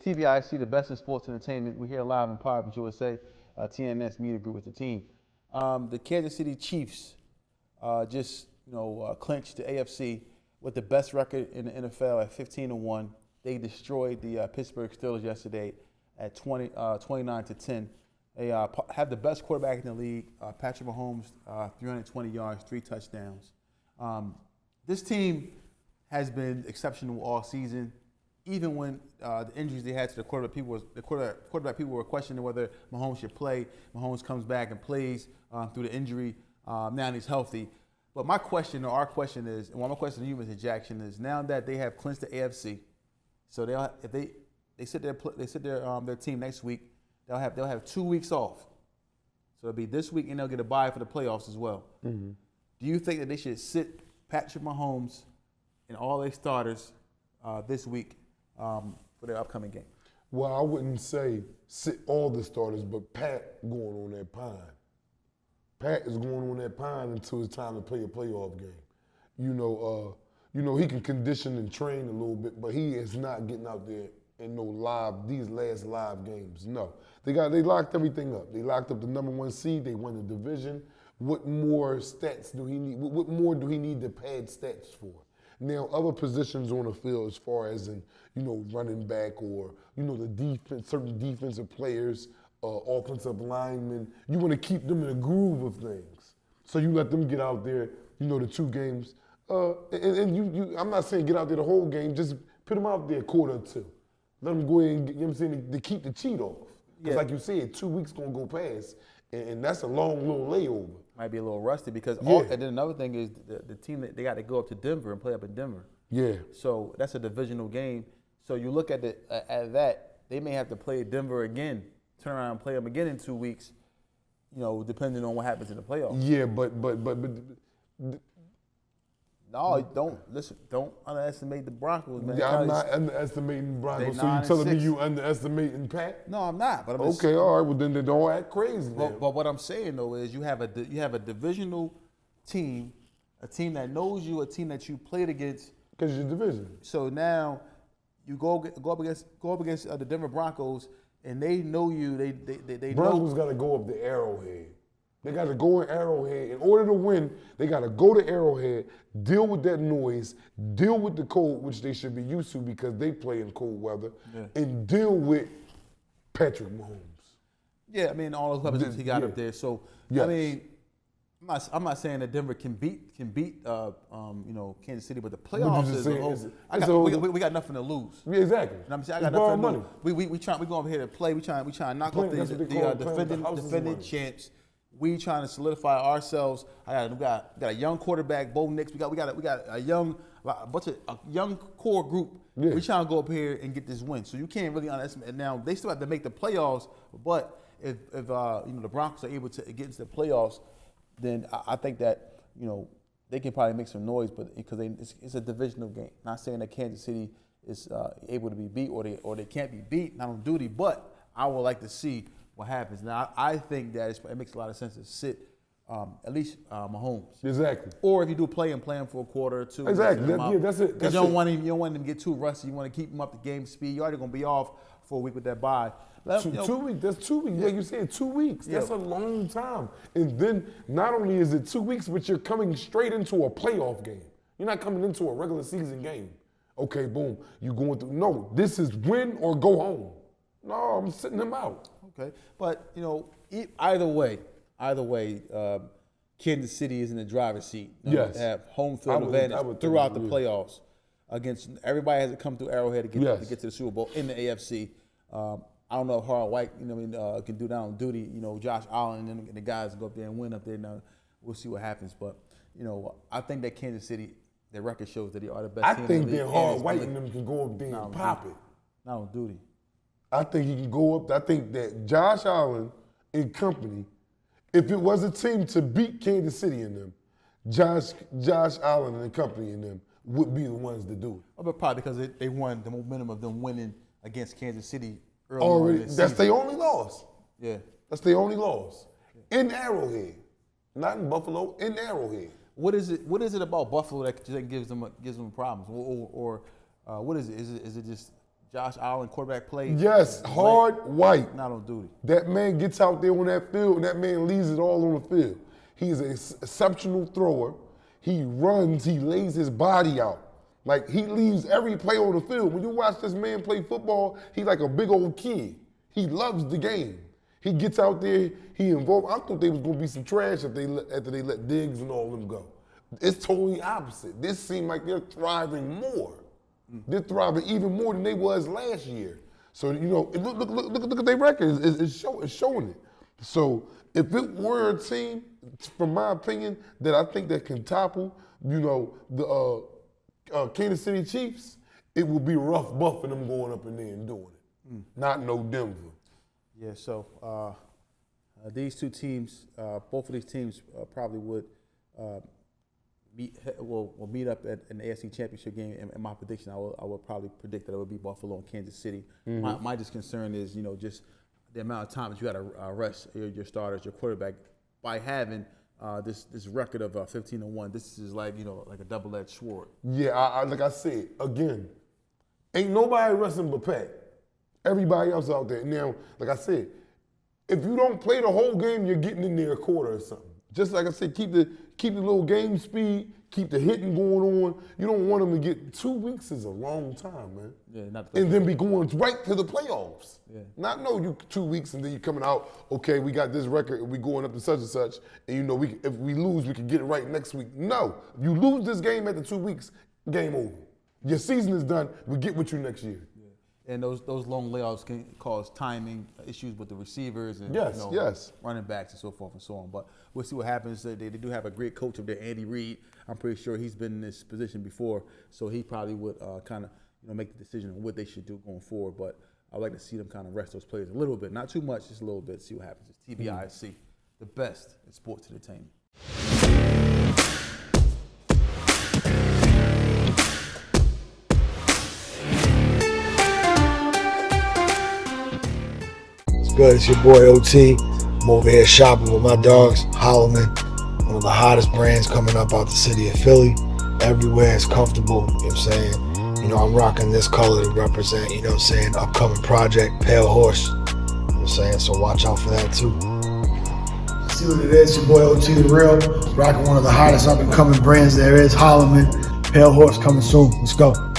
TVIC, the best in sports entertainment. We're here live in Providence, USA. TNS Media Group with the team. The Kansas City Chiefs just clinched the AFC with the best record in the NFL at 15-1. They destroyed the Pittsburgh Steelers yesterday at 29-10. They have the best quarterback in the league, Patrick Mahomes, 320 yards, 3 touchdowns. This team has been exceptional all season. Even when the injuries they had to the quarterback, people were questioning whether Mahomes should play. Mahomes comes back and plays through the injury. Now he's healthy. But my question, or our question is, and my question to you, Mr. Jackson, is now that they have clinched the AFC, so if they sit their team next week, they'll have 2 weeks off. So it'll be this week, and they'll get a bye for the playoffs as well. Mm-hmm. Do you think that they should sit Patrick Mahomes and all their starters this week for their upcoming game? Well, I wouldn't say sit all the starters, but Pat going on that pine. Pat is going on that pine until it's time to play a playoff game. He can condition and train a little bit, but he is not getting out there in these last live games. No, they locked everything up. They locked up the #1 seed. They won the division. What more stats do he need? What more do he need to pad stats for? Now, other positions on the field, as far as in running back or the defense, certain defensive players, offensive linemen, you want to keep them in the groove of things. So you let them get out there, the 2 games. I'm not saying get out there the whole game, just put them out there a quarter or 2. Let them go ahead and to keep the cheat off. Because like you said, 2 weeks going to go past, and that's a long little layover. Might be a little rusty because, and then another thing is the team that they got to go up to Denver and play up in Denver. Yeah. So that's a divisional game. So you look at that, they may have to play Denver again, turn around and play them again in 2 weeks, depending on what happens in the playoffs. Yeah, but no, don't underestimate the Broncos, man. Yeah, I'm not underestimating the Broncos. So you telling me you underestimating Pat? No, I'm not. But okay, all right. Well, then they don't act crazy. But what I'm saying though is you have a divisional team, a team that knows you, a team that you played against. Because your division. So now you go up against the Denver Broncos, and they know you. They Broncos got to go up the Arrowhead. They got to go in Arrowhead. In order to win, they got to go to Arrowhead, deal with that noise, deal with the cold, which they should be used to because they play in cold weather, and deal with Patrick Mahomes. Yeah, I mean, all those weapons he got up there. So, yes. I mean, I'm not saying that Denver can beat Kansas City, but the playoffs we got nothing to lose. Yeah, exactly. You know I'm saying? I got nothing to lose. We go over here to play. We trying to knock off the defending champs. We trying to solidify ourselves. We got a young quarterback, Bo Nix. We got a young core group. Yeah. We trying to go up here and get this win. So you can't really underestimate. Now they still have to make the playoffs, but if the Broncos are able to get into the playoffs, then I think that they can probably make some noise, but because it's a divisional game. Not saying that Kansas City is able to be beat or they can't be beat, not on duty, but I would like to see what happens. Now, I think that it makes a lot of sense to sit at least Mahomes. Exactly. Or if you do play him for a quarter or 2. Exactly. That's it. Because you don't want him to get too rusty. You want to keep him up to game speed. You're already going to be off for a week with that bye. 2 weeks. That's 2 weeks. Yeah, you said 2 weeks. That's a long time. And then not only is it 2 weeks, but you're coming straight into a playoff game. You're not coming into a regular season game. Okay, boom. You going through. No, this is win or go home. No, I'm sitting him out. Okay, but either way, Kansas City is in the driver's seat. Yes, they have home field advantage throughout the playoffs. Against everybody has to come through Arrowhead to get to the Super Bowl in the AFC. I don't know if Harold White, can do that on duty. Josh Allen and the guys go up there and win up there. Now we'll see what happens, but I think that Kansas City, their record shows that they are the best. I think that Harold White and them can go up there and pop it. Not on duty. I think he can go up. I think that Josh Allen and company, if it was a team to beat Kansas City in them, Josh Allen and company in them would be the ones to do it. But probably because they won the momentum of them winning against Kansas City early already. That's their only loss. Yeah. That's their only loss. In Arrowhead. Not in Buffalo, in Arrowhead. What is it about Buffalo that gives them problems? Or what is it? Is it just Josh Allen quarterback play. Yes, hard white. Not on duty. That man gets out there on that field, and that man leaves it all on the field. He's an exceptional thrower. He runs, he lays his body out. Like, he leaves every play on the field. When you watch this man play football, he's like a big old kid. He loves the game. He gets out there, he involved. I thought they was going to be some trash after they let Diggs and all of them go. It's totally opposite. This seems like they're thriving more. They're thriving even more than they was last year. So, you know, look at their record. It's showing it. So if it were a team, from my opinion, that I think that can topple, you know, the Kansas City Chiefs, it would be rough buffing them going up in there and doing it. Not no Denver. Yeah, so these two teams, both of these teams probably would will meet up at an AFC Championship game. In my prediction, I will probably predict that it would be Buffalo and Kansas City. My just concern is, you know, just the amount of time that you got to rest your starters, your quarterback, by having this record of 15-1. This is like, you know, like a double-edged sword. Yeah, like I said, again, ain't nobody resting but Pat. Everybody else out there. Now, like I said, if you don't play the whole game, you're getting in there a quarter or something. Just like I said, keep the little game speed, keep the hitting going on. You don't want them to get 2 weeks is a long time, man. Yeah, and then be going right to the playoffs. Yeah. Not you 2 weeks and then you coming out, okay, we got this record and we going up to such and such, and you know if we lose, we can get it right next week. No, you lose this game after 2 weeks, game over. Your season is done. We get with you next year. And those long layoffs can cause timing issues with the receivers and running backs and so forth and so on. But we'll see what happens. They do have a great coach up there, Andy Reid. I'm pretty sure he's been in this position before, so he probably would kind of make the decision on what they should do going forward. But I'd like to see them kind of rest those players a little bit, not too much, just a little bit. See what happens. It's TBIC, the best in sports entertainment. Good, it's your boy OT. I'm over here shopping with my dogs, Holloman, one of the hottest brands coming up out the city of Philly. Everywhere it's comfortable, you know what I'm saying? You know, I'm rocking this color to represent, you know what I'm saying, upcoming project, Pale Horse. You know what I'm saying? So watch out for that too. See what it is, your boy OT The Real, rocking one of the hottest up and coming brands there is, Holloman, Pale Horse coming soon. Let's go.